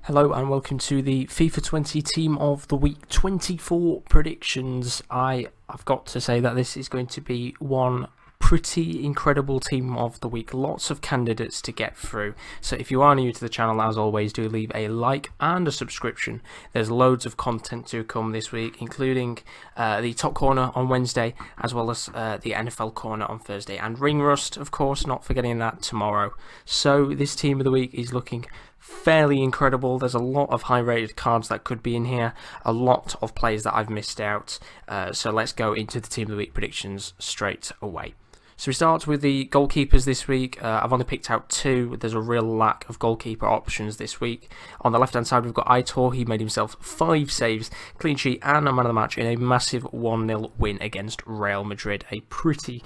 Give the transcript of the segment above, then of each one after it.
Hello and welcome to the FIFA 20 Team of the Week 24 predictions. I've got to say that this is going to be one pretty incredible Team of the Week. Lots of candidates to get through. So if you are new to the channel, as always, do leave a like and a subscription. There's loads of content to come this week, including the Top Corner on Wednesday, as well as the NFL Corner on Thursday, and Ring Rust, of course, not forgetting that tomorrow. So this Team of the Week is looking fairly incredible. There's a lot of high rated cards that could be in here, a lot of players that I've missed out, so let's go into the Team of the Week predictions straight away. So we start with the goalkeepers this week. I've only picked out two. There's a real lack of goalkeeper options this week. On the left hand side we've got Aitor. He made himself 5 saves, clean sheet and a man of the match in a massive 1-0 win against Real Madrid. A pretty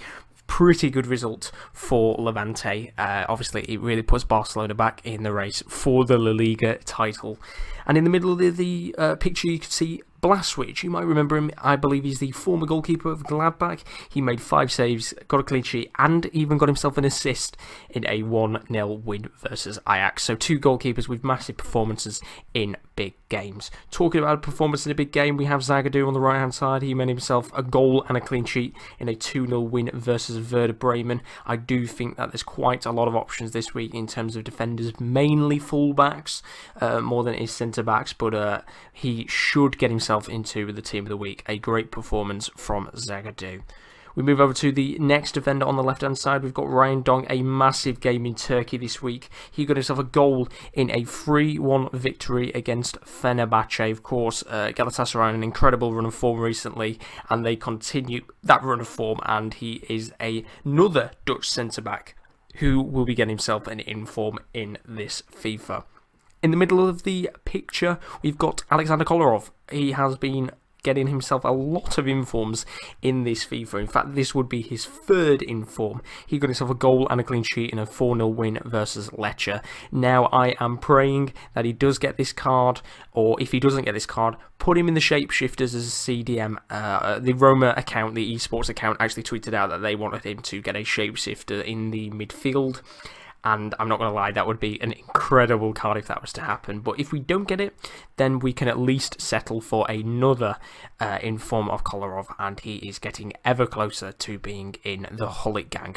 good result for Levante. Obviously, it really puts Barcelona back in the race for the La Liga title. And in the middle of the picture, you can see Blaswich. You might remember him. I believe he's the former goalkeeper of Gladbach. He made 5 saves, got a clean sheet, and even got himself an assist in a 1-0 win versus Ajax. So 2 goalkeepers with massive performances in big games. Talking about a performance in a big game, we have Zagadou on the right hand side. He made himself a goal and a clean sheet in a 2-0 win versus Werder Bremen. I do think that there's quite a lot of options this week in terms of defenders, mainly fullbacks, more than it is centre backs, but he should get himself into the Team of the Week. A great performance from Zagadou. We move over to the next defender on the left hand side. We've got Ryan Dong, a massive game in Turkey this week. He got himself a goal in a 3-1 victory against Fenerbahce. Of course, Galatasaray, an incredible run of form recently, and they continue that run of form, and he is another Dutch centre-back who will be getting himself an inform in this FIFA. In the middle of the picture, we've got Alexander Kolarov. He has been getting himself a lot of informs in this FIFA. In fact, this would be his 3rd inform. He got himself a goal and a clean sheet in a 4-0 win versus Lecce. Now, I am praying that he does get this card, or if he doesn't get this card, put him in the Shapeshifters as a CDM. The Roma account, the esports account, actually tweeted out that they wanted him to get a Shapeshifter in the midfield. And I'm not going to lie, that would be an incredible card if that was to happen. But if we don't get it, then we can at least settle for another inform of Kolarov, and he is getting ever closer to being in the Hullet gang.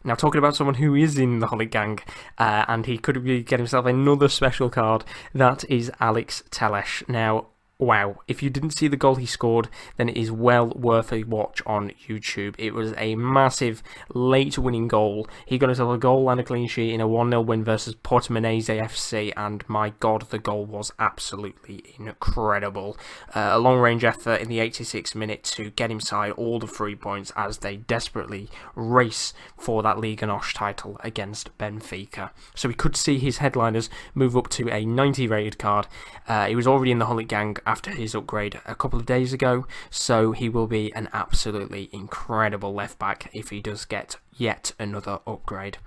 Now, talking about someone who is in the Hullet gang, and he could get himself another special card, that is Alex Telles. Now, wow, if you didn't see the goal he scored, then it is well worth a watch on YouTube. It was a massive late winning goal. He got himself a goal and a clean sheet in a 1-0 win versus Portimonense FC, and my god, the goal was absolutely incredible. A long range effort in the 86th minute to get inside all the 3 points as they desperately race for that Liga NOS title against Benfica. So we could see his headliners move up to a 90 rated card. He was already in the Hullet gang after his upgrade a couple of days ago, so he will be an absolutely incredible left back if he does get yet another upgrade.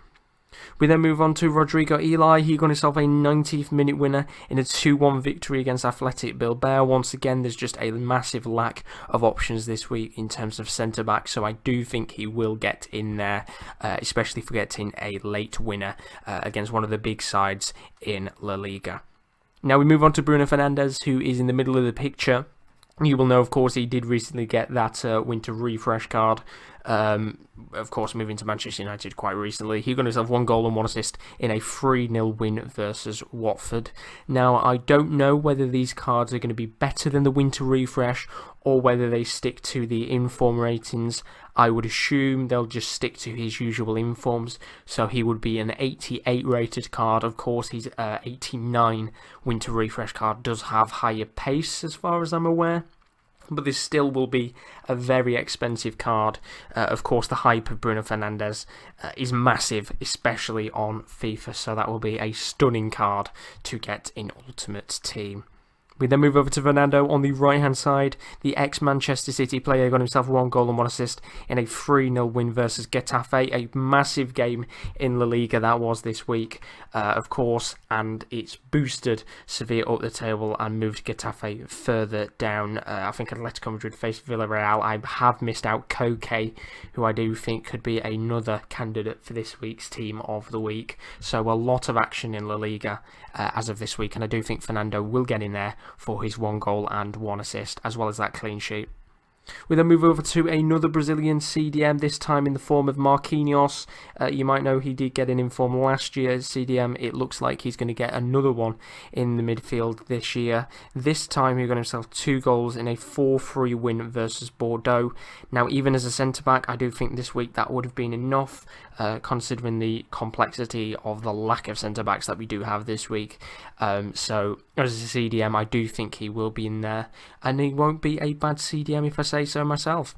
We then move on to Rodrigo Eli. He got himself a 90th minute winner in a 2-1 victory against Athletic Bilbao. Once again, there's just a massive lack of options this week in terms of centre back, so I do think he will get in there, especially for getting a late winner against one of the big sides in La Liga. Now we move on to Bruno Fernandez, who is in the middle of the picture. You will know, of course, he did recently get that winter refresh card. Of course, moving to Manchester United quite recently. He got himself 1 goal and 1 assist in a 3-0 win versus Watford. Now, I don't know whether these cards are going to be better than the winter refresh or whether they stick to the inform ratings. I would assume they'll just stick to his usual informs, so he would be an 88 rated card. Of course, his 89 winter refresh card does have higher pace as far as I'm aware, but this still will be a very expensive card. Of course, the hype of Bruno Fernandes is massive, especially on FIFA, so that will be a stunning card to get in Ultimate Team. We then move over to Fernando on the right-hand side. The ex-Manchester City player got himself 1 goal and 1 assist in a 3-0 win versus Getafe. A massive game in La Liga that was this week, of course, and it's boosted Sevilla up the table and moved Getafe further down. I think Atletico Madrid faced Villarreal. I have missed out Koke, who I do think could be another candidate for this week's team of the week. So a lot of action in La Liga as of this week, and I do think Fernando will get in there for his 1 goal and 1 assist, as well as that clean sheet. We then move over to another Brazilian CDM, this time in the form of Marquinhos. You might know he did get an inform last year at CDM. It looks like he's going to get another one in the midfield this year. This time he got himself 2 goals in a 4-3 win versus Bordeaux. Now, even as a centre-back, I do think this week that would have been enough, considering the complexity of the lack of centre-backs that we do have this week. So, as a CDM, I do think he will be in there, and he won't be a bad CDM if I say so myself.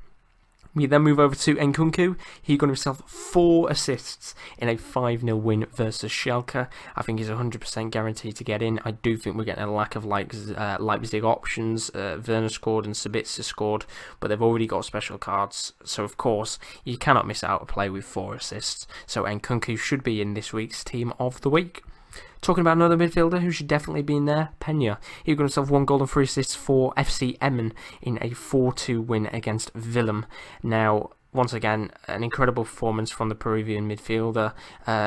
We then move over to Nkunku. He got himself 4 assists in a 5-0 win versus Schalke. I think he's 100% guaranteed to get in. I do think we're getting a lack of Leipzig options. Werner scored and Sabitzer scored, but they've already got special cards. So, of course, you cannot miss out a play with 4 assists. So, Nkunku should be in this week's team of the week. Talking about another midfielder who should definitely be in there, Peña. He got himself 1 goal and 3 assists for FC Emmen in a 4-2 win against Willem. Now, once again, an incredible performance from the Peruvian midfielder.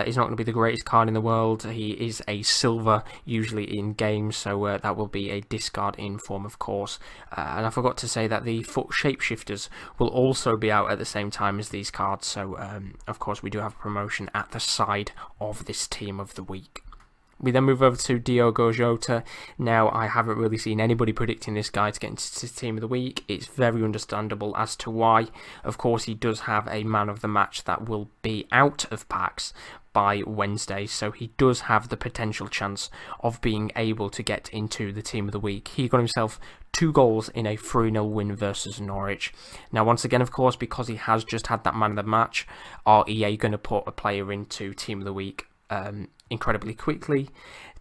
He's not going to be the greatest card in the world. He is a silver, usually in games, so that will be a discard in form, of course. And I forgot to say that the foot shapeshifters will also be out at the same time as these cards, so of course we do have a promotion at the side of this team of the week. We then move over to Diogo Jota. Now, I haven't really seen anybody predicting this guy to get into the team of the week. It's very understandable as to why. Of course, he does have a man of the match that will be out of packs by Wednesday, so he does have the potential chance of being able to get into the team of the week. He got himself 2 goals in a 3-0 win versus Norwich. Now, once again, of course, because he has just had that man of the match, are EA going to put a player into team of the week incredibly quickly?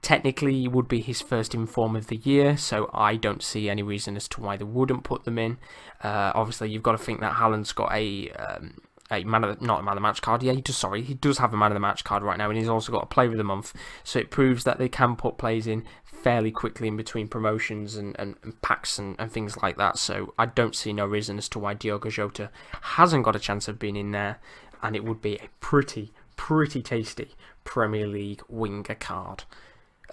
Technically, it would be his first inform of the year, so I don't see any reason as to why they wouldn't put them in. Obviously, you've got to think that Haaland's got not a man of the match card. Yeah, he does have a man of the match card right now, and he's also got a player of the month. So it proves that they can put players in fairly quickly in between promotions and packs and things like that. So I don't see no reason as to why Diogo Jota hasn't got a chance of being in there, and it would be a pretty tasty Premier League winger card.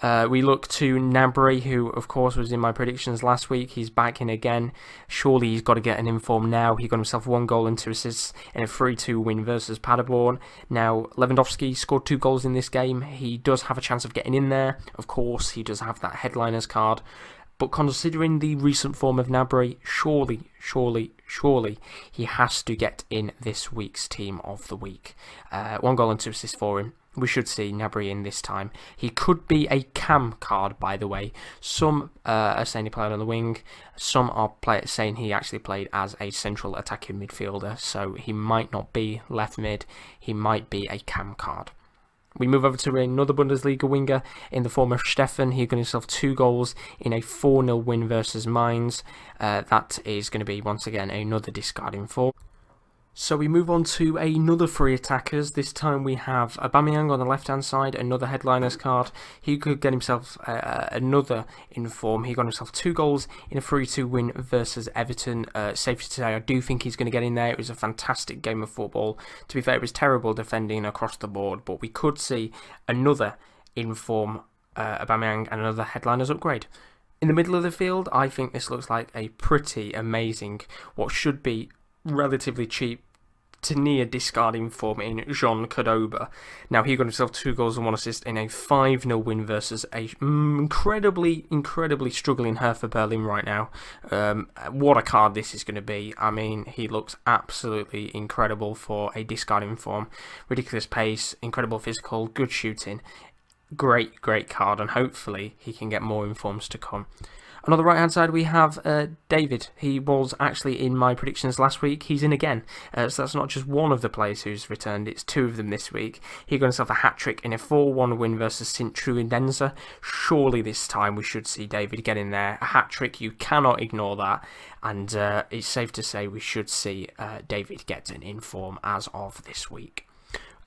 We look to Gnabry, who of course was in my predictions last week. He's back in again. Surely he's got to get an inform now. He got himself 1 goal and 2 assists in a 3-2 win versus Paderborn. Now, Lewandowski scored 2 goals in this game. He does have a chance of getting in there. Of course, he does have that headliners card. But considering the recent form of Gnabry, surely he has to get in this week's team of the week. 1 goal and 2 assists for him. We should see Gnabry in this time. He could be a cam card, by the way. Some are saying he played on the wing. Some are saying he actually played as a central attacking midfielder. So he might not be left mid. He might be a cam card. We move over to another Bundesliga winger in the form of Steffen. He got himself 2 goals in a 4-0 win versus Mainz. That is going to be, once again, another discarding form. So we move on to another 3 attackers. This time we have Aubameyang on the left-hand side, another headliners card. He could get himself another inform. He got himself 2 goals in a 3-2 win versus Everton. Safe to say, I do think he's going to get in there. It was a fantastic game of football. To be fair, it was terrible defending across the board, but we could see another inform Aubameyang and another headliners upgrade. In the middle of the field, I think this looks like a pretty amazing, what should be relatively cheap to near discarding form in Jean Cordoba. Now, he got himself 2 goals and 1 assist in a 5-0 win versus a incredibly struggling Hertha Berlin right now. What a card this is going to be. I mean, he looks absolutely incredible for a discarding form. Ridiculous pace, incredible physical, good shooting. Great card, and hopefully he can get more informs to come. On the right hand side we have David. He was actually in my predictions last week. He's in again, so that's not just one of the players who's returned, it's two of them this week. He got himself a hat-trick in a 4-1 win versus St Truidense. Surely this time we should see David get in there. A hat-trick, you cannot ignore that, and it's safe to say we should see David get an inform as of this week.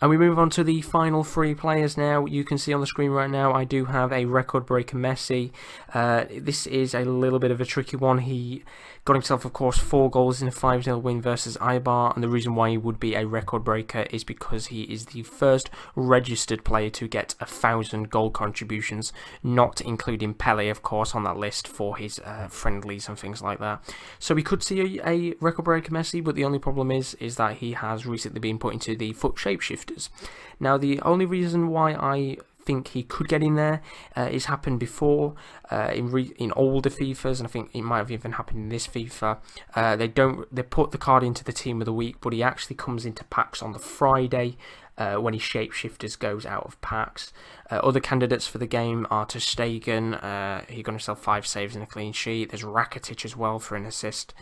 And we move on to the final three players now. You can see on the screen right now I do have a record breaker Messi. This is a little bit of a tricky one. He got himself, of course, 4 goals in a 5-0 win versus Eibar, and the reason why he would be a record breaker is because he is the first registered player to get 1,000 goal contributions, not including Pele, of course, on that list for his friendlies and things like that. So we could see a record breaker Messi, but the only problem is that he has recently been put into the FUT shapeshifters. Now, the only reason why I think he could get in there it's happened before in older FIFAs, and I think it might have even happened in this FIFA. They put the card into the team of the week, but he actually comes into packs on the Friday when his shapeshifters goes out of packs. Other candidates for the game are Ter Stegen. He got himself 5 saves and a clean sheet. There's Rakitic as well for an assist.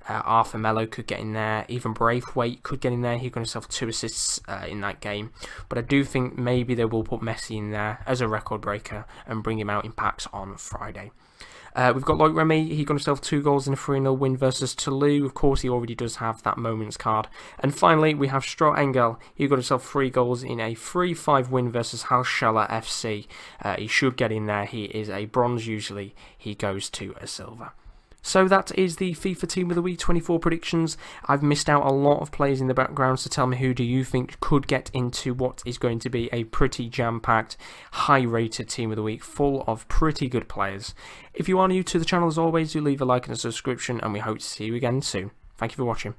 Arthur Melo could get in there. Even Braithwaite could get in there. He got himself 2 assists in that game. But I do think maybe they will put Messi in there as a record breaker and bring him out in packs on Friday. We've got Loic Remy. He got himself 2 goals in a 3-0 win versus Toulouse. Of course, he already does have that moments card. And finally, we have Stro Engel. He got himself 3 goals in a 3-5 win versus Halshaller FC. He should get in there. He is a bronze usually. He goes to a silver. So that is the FIFA Team of the Week 24 predictions. I've missed out a lot of players in the background, so tell me, who do you think could get into what is going to be a pretty jam-packed, high-rated Team of the Week full of pretty good players. If you are new to the channel, as always, do leave a like and a subscription, and we hope to see you again soon. Thank you for watching.